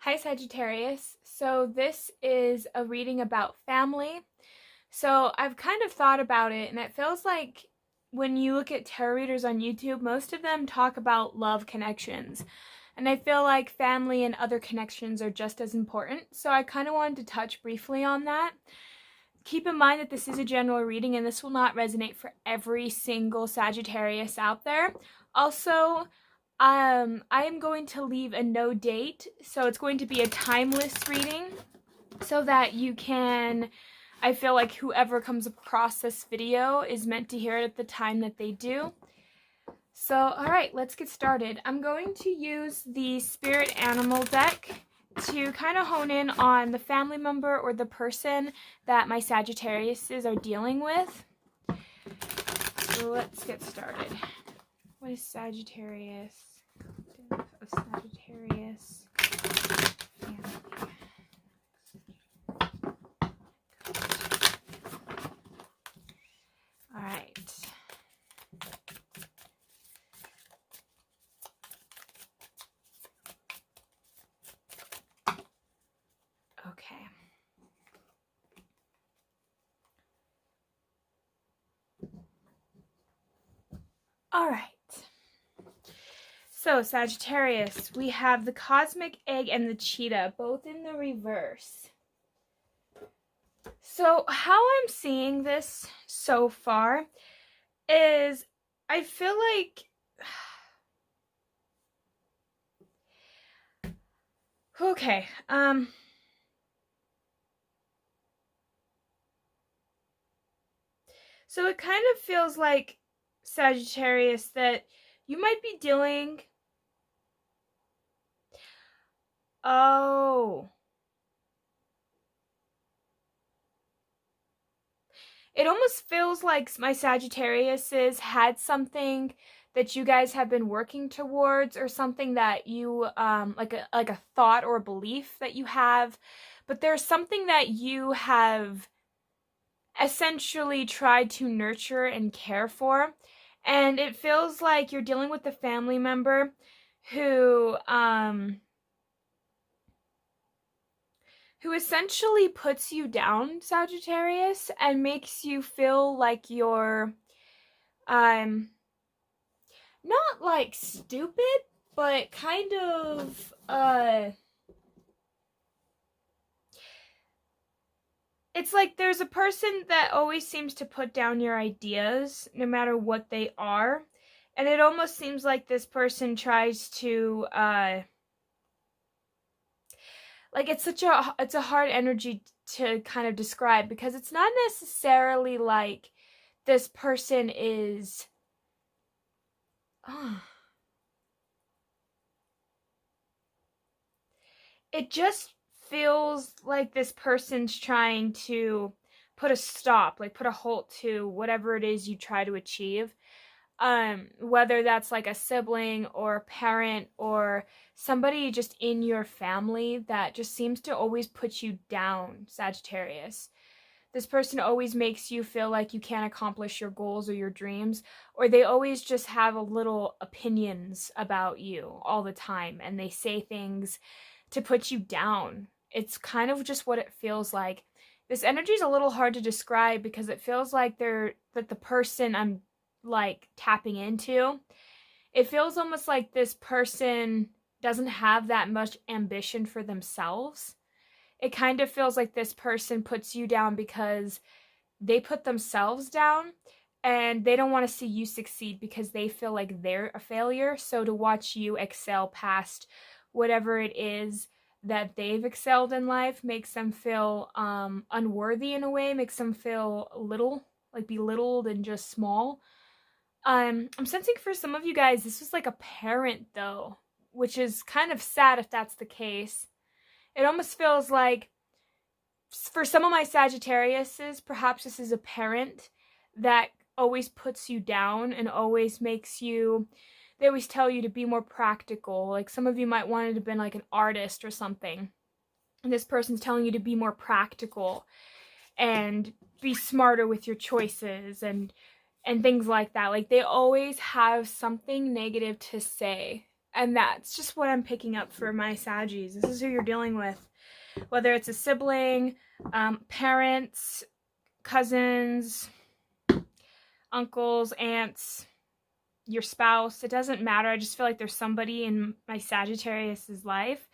Hi Sagittarius. So this is a reading about family. So I've kind of thought about it, and it feels like when you look at tarot readers on YouTube, most of them talk about love connections. And I feel like family and other connections are just as important. So I kind of wanted to touch briefly on that. Keep in mind that this is a general reading and this will not resonate for every single Sagittarius out there. Also, I am going to leave a no date, so it's going to be a timeless reading so that you can, I feel like whoever comes across this video is meant to hear it at the time that they do. So, alright, let's get started. I'm going to use the Spirit Animal deck to kind of hone in on the family member or the person that my Sagittariuses are dealing with. So let's get started. What is Sagittarius? Of Sagittarius family. All right. Okay. All right. So, Sagittarius, we have the cosmic egg and the cheetah, both in the reverse. So, how I'm seeing this so far is I feel like okay, so it kind of feels like, Sagittarius, that you might be dealing. Oh. It almost feels like my Sagittariuses had something that you guys have been working towards, or something that you like a thought or a belief that you have, but there's something that you have essentially tried to nurture and care for, and it feels like you're dealing with a family member who essentially puts you down, Sagittarius, and makes you feel like you're not like stupid, but kind of it's like there's a person that always seems to put down your ideas no matter what they are, and it almost seems like this person tries to like it's a hard energy to kind of describe, because it's not necessarily like this person is it just feels like this person's trying to put a stop, like put a halt to whatever it is you try to achieve. Whether that's like a sibling or a parent or somebody just in your family that just seems to always put you down, Sagittarius. This person always makes you feel like you can't accomplish your goals or your dreams, or they always just have a little opinions about you all the time, and they say things to put you down. It's kind of just what it feels like. This energy is a little hard to describe because it feels like that the person I'm like tapping into, it feels almost like this person doesn't have that much ambition for themselves. It kind of feels like this person puts you down because they put themselves down, and they don't want to see you succeed because they feel like they're a failure. So to watch you excel past whatever it is that they've excelled in life makes them feel unworthy in a way, makes them feel little, like belittled and just small. I'm sensing for some of you guys this was like a parent though, which is kind of sad if that's the case. It almost feels like for some of my Sagittariuses, perhaps this is a parent that always puts you down and always makes you, they always tell you to be more practical. Like some of you might want to have been like an artist or something, and this person's telling you to be more practical and be smarter with your choices and things like that. Like they always have something negative to say And that's just what I'm picking up for my Saggies. This is who you're dealing with. Whether it's a sibling, parents, cousins, uncles, aunts, your spouse, it doesn't matter. I just feel like there's somebody in my Sagittarius's life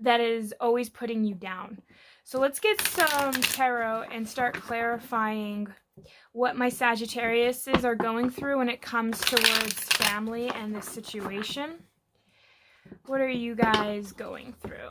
that is always putting you down. So let's get some tarot and start clarifying what my Sagittariuses are going through when it comes towards family and this situation. What are you guys going through?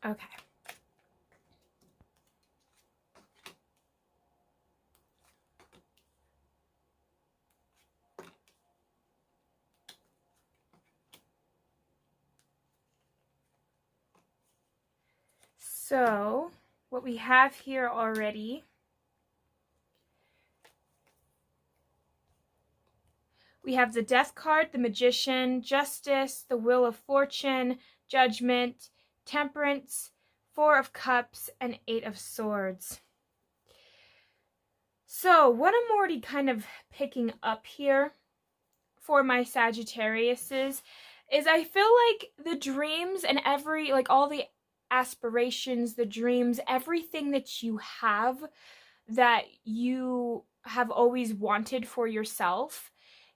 Okay. So, what we have here already, we have the Death card, the Magician, Justice, the Wheel of Fortune, Judgment, Temperance, Four of Cups, and Eight of Swords. So, what I'm already kind of picking up here for my Sagittariuses is I feel like the dreams and all the aspirations, the dreams, everything that you have that you have always wanted for yourself,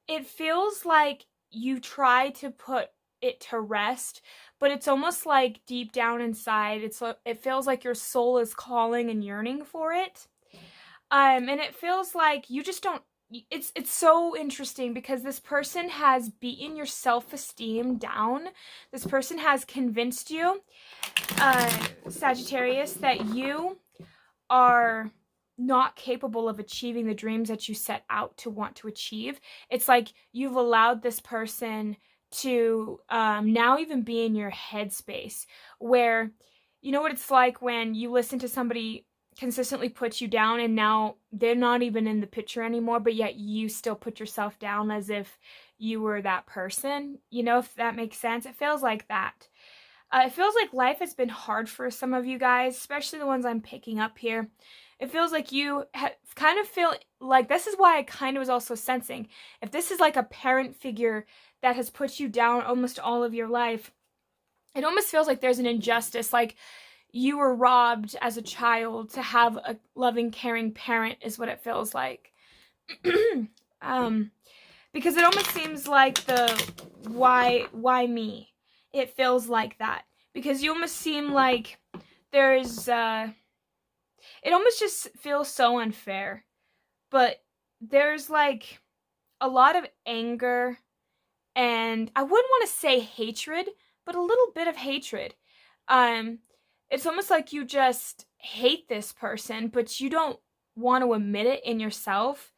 it feels like you try to put it to rest, but it's almost like deep down inside, it feels like your soul is calling and yearning for it. And it feels like you just don't, it's so interesting because this person has beaten your self-esteem down. This person has convinced you, Sagittarius, that you are not capable of achieving the dreams that you set out to want to achieve. It's like you've allowed this person to now even be in your headspace where, you know what it's like when you listen to somebody consistently put you down and now they're not even in the picture anymore, but yet you still put yourself down as if you were that person. You know, if that makes sense. It feels like that. It feels like life has been hard for some of you guys, especially the ones I'm picking up here. It feels like you kind of feel like, this is why I kind of was also sensing, if this is like a parent figure that has put you down almost all of your life, it almost feels like there's an injustice, like you were robbed as a child to have a loving, caring parent is what it feels like. Because it almost seems like why me? It feels like that. Because you almost seem like there's, it almost just feels so unfair. But there's like a lot of anger and I wouldn't want to say hatred, but a little bit of hatred. It's almost like you just hate this person, but you don't want to admit it in yourself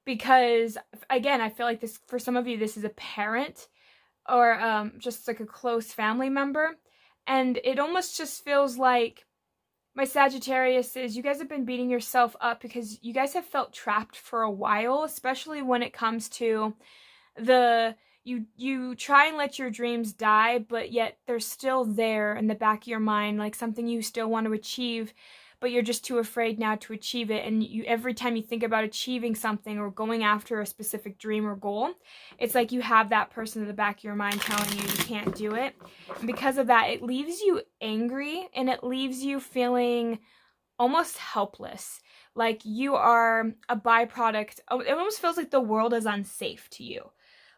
because, again, I feel like this, for some of you, this is a parent or just like a close family member. And it almost just feels like, my Sagittarius, is you guys have been beating yourself up because you guys have felt trapped for a while, especially when it comes to you try and let your dreams die, but yet they're still there in the back of your mind, like something you still want to achieve, but you're just too afraid now to achieve it. And every time you think about achieving something or going after a specific dream or goal, it's like you have that person in the back of your mind telling you you can't do it. And because of that, it leaves you angry and it leaves you feeling almost helpless. Like you are a byproduct. It almost feels like the world is unsafe to you.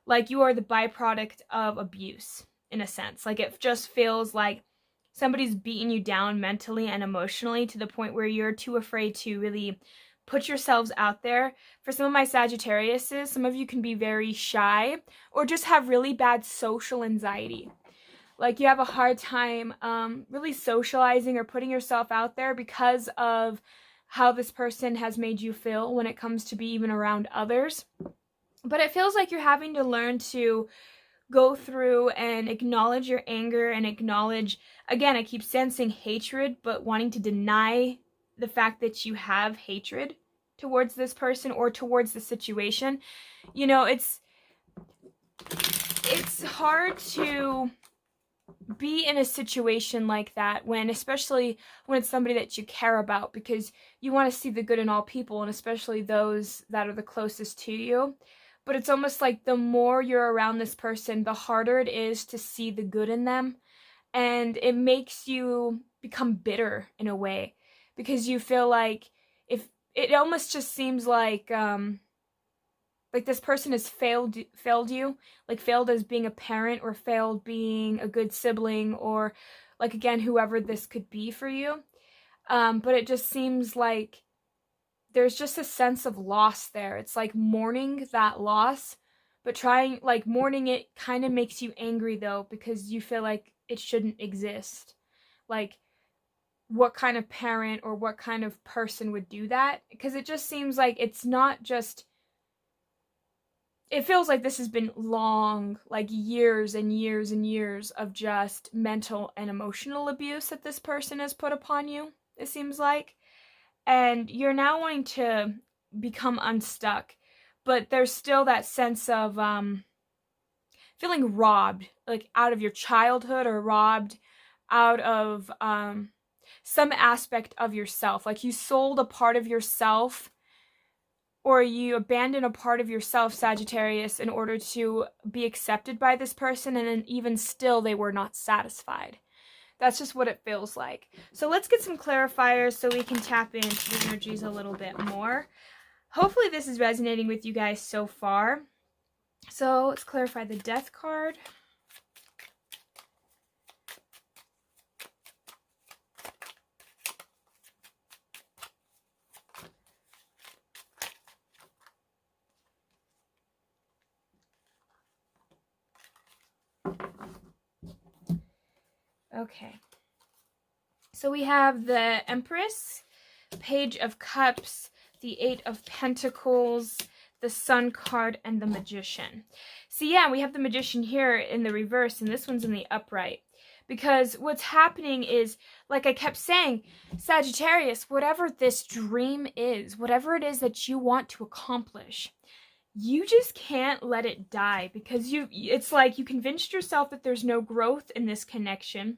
Like you are the byproduct of abuse, in a sense. Like it just feels like somebody's beating you down mentally and emotionally to the point where you're too afraid to really put yourselves out there. For some of my Sagittariuses, some of you can be very shy or just have really bad social anxiety. Like you have a hard time really socializing or putting yourself out there because of how this person has made you feel when it comes to be even around others. But it feels like you're having to learn to go through and acknowledge your anger and acknowledge, again, I keep sensing hatred, but wanting to deny the fact that you have hatred towards this person or towards the situation. You know, it's hard to be in a situation like that when, especially when it's somebody that you care about, because you want to see the good in all people, and especially those that are the closest to you. But it's almost like the more you're around this person, the harder it is to see the good in them. And it makes you become bitter in a way, because you feel like, if it almost just seems like this person has failed you, like failed as being a parent, or failed being a good sibling, or like, again, whoever this could be for you. But it just seems like there's just a sense of loss there. It's like mourning that loss, but mourning it kind of makes you angry though, because you feel like it shouldn't exist. Like, what kind of parent or what kind of person would do that? Because it just seems like it's not just, it feels like this has been long, like years and years and years of just mental and emotional abuse that this person has put upon you, it seems like. And you're now wanting to become unstuck, but there's still that sense of feeling robbed, like out of your childhood, or robbed out of some aspect of yourself. Like you sold a part of yourself, or you abandon a part of yourself, Sagittarius, in order to be accepted by this person, and then even still they were not satisfied. That's just what it feels like. So let's get some clarifiers so we can tap into the energies a little bit more. Hopefully this is resonating with you guys so far. So let's clarify the Death card. Okay. So we have the Empress, Page of Cups, the Eight of Pentacles, the Sun card, and the Magician. So yeah, we have the Magician here in the reverse, and this one's in the upright. Because what's happening is, like I kept saying, Sagittarius, whatever this dream is, whatever it is that you want to accomplish, you just can't let it die, because it's like you convinced yourself that there's no growth in this connection.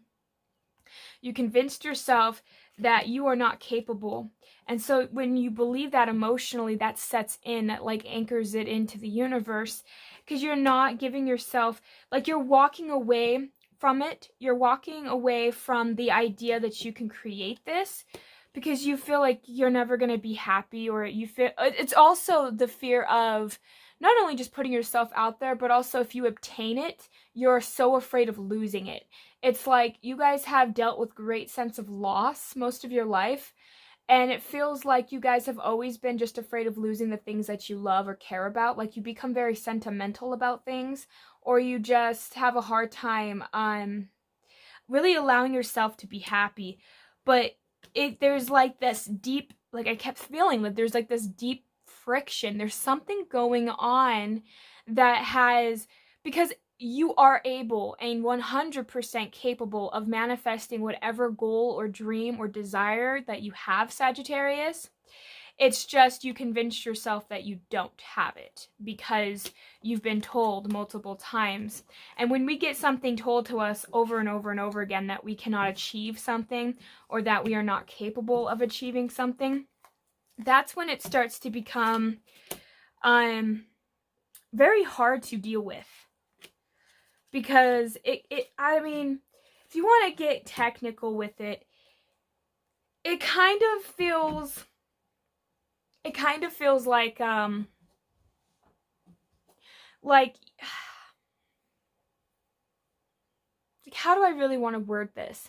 You convinced yourself that you are not capable. And so when you believe that emotionally, that sets in, that like anchors it into the universe, because you're not giving yourself, like you're walking away from it. You're walking away from the idea that you can create this, because you feel like you're never going to be happy, or you feel, it's also the fear of not only just putting yourself out there, but also if you obtain it, you're so afraid of losing it. It's like you guys have dealt with great sense of loss most of your life, and it feels like you guys have always been just afraid of losing the things that you love or care about. Like you become very sentimental about things, or you just have a hard time really allowing yourself to be happy. But there's like this deep, like I kept feeling that there's like this deep friction. There's something going on that has, because you are able and 100% capable of manifesting whatever goal or dream or desire that you have, Sagittarius. It's just you convinced yourself that you don't have it because you've been told multiple times. And when we get something told to us over and over and over again that we cannot achieve something, or that we are not capable of achieving something, that's when it starts to become very hard to deal with. Because I mean, if you want to get technical with it, it kind of feels like how do I really want to word this?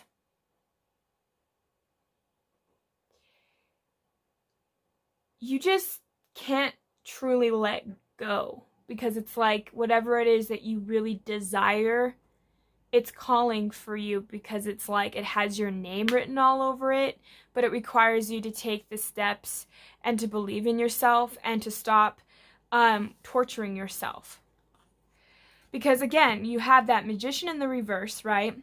You just can't truly let go, because it's like whatever it is that you really desire, it's calling for you, because it's like it has your name written all over it, but it requires you to take the steps and to believe in yourself and to stop torturing yourself. Because again, you have that Magician in the reverse, right?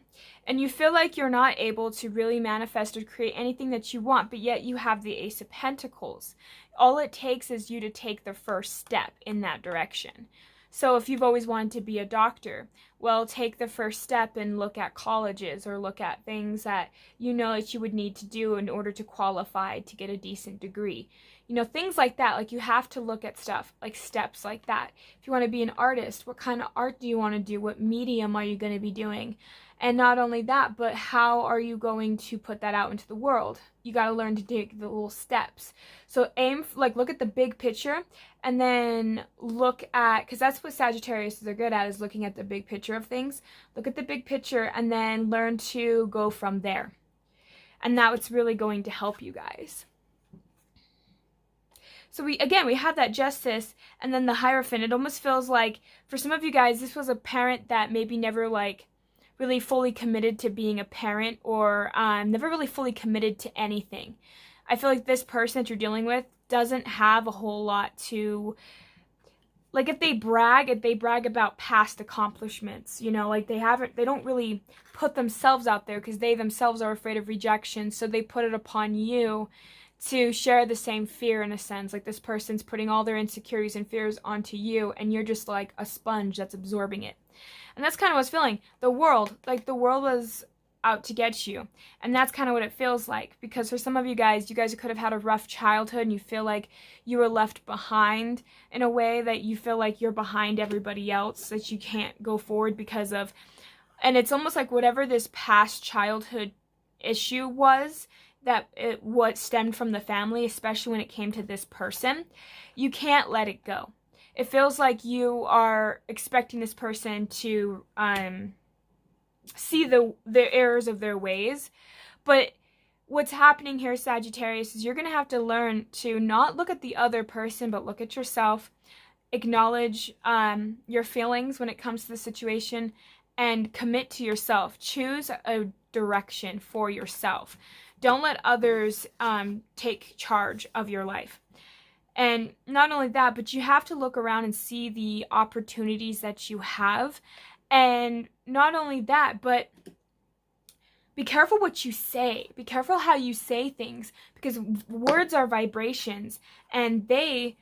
And you feel like you're not able to really manifest or create anything that you want, but yet you have the Ace of Pentacles. All it takes is you to take the first step in that direction. So if you've always wanted to be a doctor, well, take the first step and look at colleges or look at things that you know that you would need to do in order to qualify to get a decent degree. You know, things like that. Like, you have to look at stuff, like steps like that. If you want to be an artist, what kind of art do you want to do? What medium are you going to be doing? And not only that, but how are you going to put that out into the world? You got to learn to take the little steps. So look at the big picture, and then look at, because that's what Sagittarius are good at, is looking at the big picture of things. Look at the big picture and then learn to go from there. And that's really going to help you guys. So we have that Justice and then the Hierophant. It almost feels like, for some of you guys, this was a parent that maybe never really fully committed to being a parent, or never really fully committed to anything. I feel like this person that you're dealing with doesn't have a whole lot to, like, if they brag about past accomplishments, you know, like they don't really put themselves out there because they themselves are afraid of rejection, so they put it upon you to share the same fear, in a sense. Like, this person's putting all their insecurities and fears onto you, and you're just like a sponge that's absorbing it. And that's kind of what I was feeling. The world was out to get you. And that's kind of what it feels like. Because for some of you guys could have had a rough childhood, and you feel like you were left behind in a way that you feel like you're behind everybody else, that you can't go forward because of. And it's almost like whatever this past childhood issue was, what stemmed from the family, especially when it came to this person, you can't let it go. It feels like you are expecting this person to see the errors of their ways. But what's happening here, Sagittarius, is you're going to have to learn to not look at the other person, but look at yourself. Acknowledge your feelings when it comes to the situation, and commit to yourself. Choose a direction for yourself. Don't let others take charge of your life. And not only that, but you have to look around and see the opportunities that you have. And not only that, but be careful what you say. Be careful how you say things, because words are vibrations and they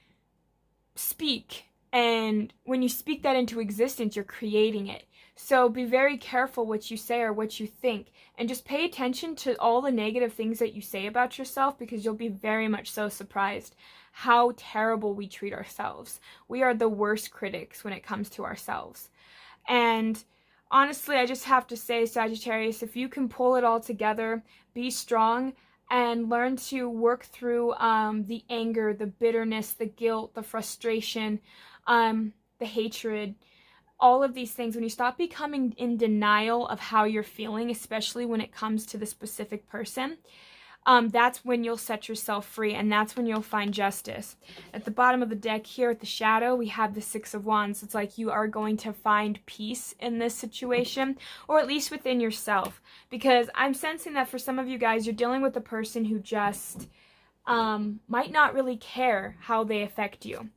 speak. And when you speak that into existence, you're creating it. So be very careful what you say or what you think, and just pay attention to all the negative things that you say about yourself, because you'll be very much so surprised how terrible we treat ourselves. We are the worst critics when it comes to ourselves. And honestly, I just have to say, Sagittarius, if you can pull it all together, be strong, and learn to work through the anger, the bitterness, the guilt, the frustration, the hatred, all of these things, when you stop becoming in denial of how you're feeling, especially when it comes to the specific person, that's when you'll set yourself free, and that's when you'll find justice. At the bottom of the deck here at the shadow, we have the Six of Wands. It's like you are going to find peace in this situation, or at least within yourself, because I'm sensing that for some of you guys, you're dealing with a person who just might not really care how they affect you.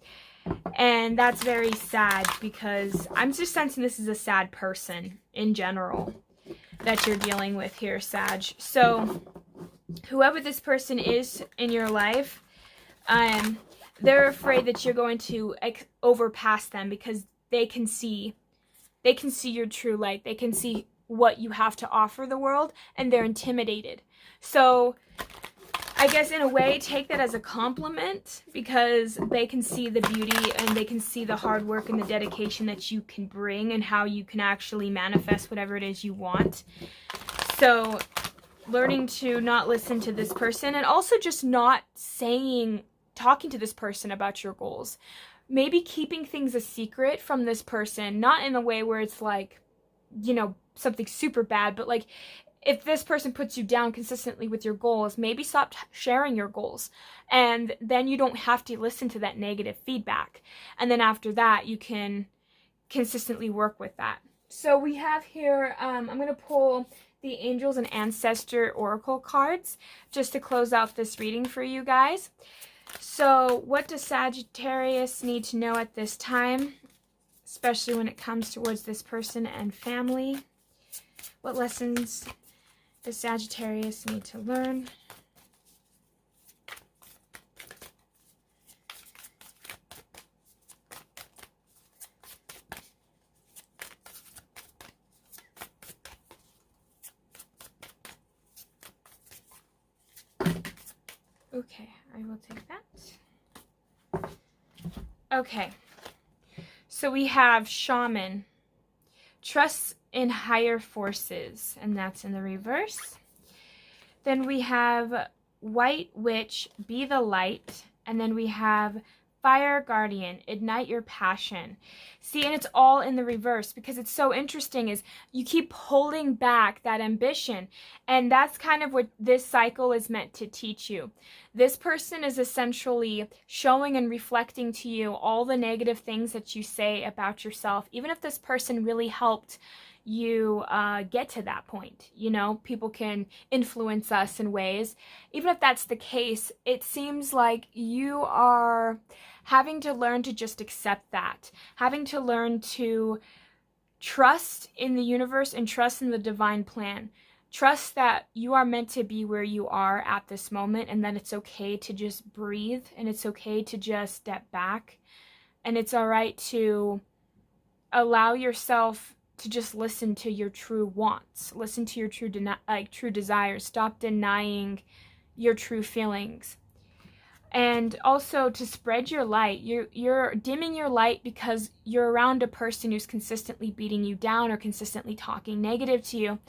And that's very sad, because I'm just sensing this is a sad person in general that you're dealing with here, Sag. So whoever this person is in your life, they're afraid that you're going to overpass them, because they can see your true light. They can see what you have to offer the world, and they're intimidated. So I guess in a way, take that as a compliment, because they can see the beauty and they can see the hard work and the dedication that you can bring, and how you can actually manifest whatever it is you want. So learning to not listen to this person, and also just not talking to this person about your goals. Maybe keeping things a secret from this person, not in a way where it's like, you know, something super bad, but like, if this person puts you down consistently with your goals, maybe stop sharing your goals. And then you don't have to listen to that negative feedback. And then after that, you can consistently work with that. So we have here, I'm going to pull the Angels and Ancestor Oracle cards just to close out this reading for you guys. So what does Sagittarius need to know at this time? especially when it comes towards this person and family. What lessons does Sagittarius need to learn? Okay, I will take that. Okay, so we have Shaman, trust in higher forces, and that's in the reverse. Then we have White Witch, be the light, and then we have Fire Guardian, ignite your passion. See, and it's all in the reverse because it's so interesting is you keep holding back that ambition, and that's kind of what this cycle is meant to teach you. This person is essentially showing and reflecting to you all the negative things that you say about yourself, even if this person really helped you get to that point. You know, people can influence us in ways. Even if that's the case, it seems like you are having to learn to just accept that, having to learn to trust in the universe and trust in the divine plan. Trust that you are meant to be where you are at this moment, and that it's okay to just breathe, and it's okay to just step back, and it's all right to allow yourself to just listen to your true wants, listen to your true desires, stop denying your true feelings. And also to spread your light. You're dimming your light because you're around a person who's consistently beating you down or consistently talking negative to you.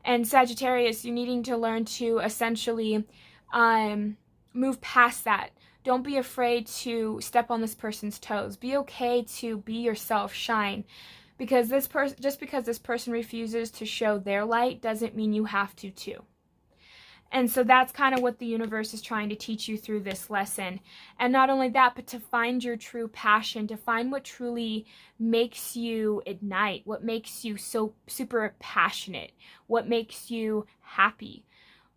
And Sagittarius, you're needing to learn to essentially move past that. Don't be afraid to step on this person's toes. Be okay to be yourself, shine. Because just because this person refuses to show their light doesn't mean you have to too. And so that's kind of what the universe is trying to teach you through this lesson. And not only that, but to find your true passion, to find what truly makes you ignite, what makes you so super passionate, what makes you happy,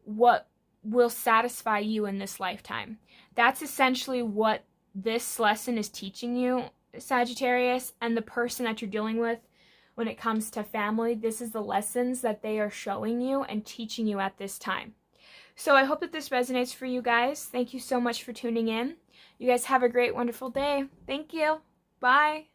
what will satisfy you in this lifetime. That's essentially what this lesson is teaching you, Sagittarius, and the person that you're dealing with when it comes to family. This is the lessons that they are showing you and teaching you at this time. So I hope that this resonates for you guys. Thank you so much for tuning in. You guys have a great, wonderful day. Thank you. Bye.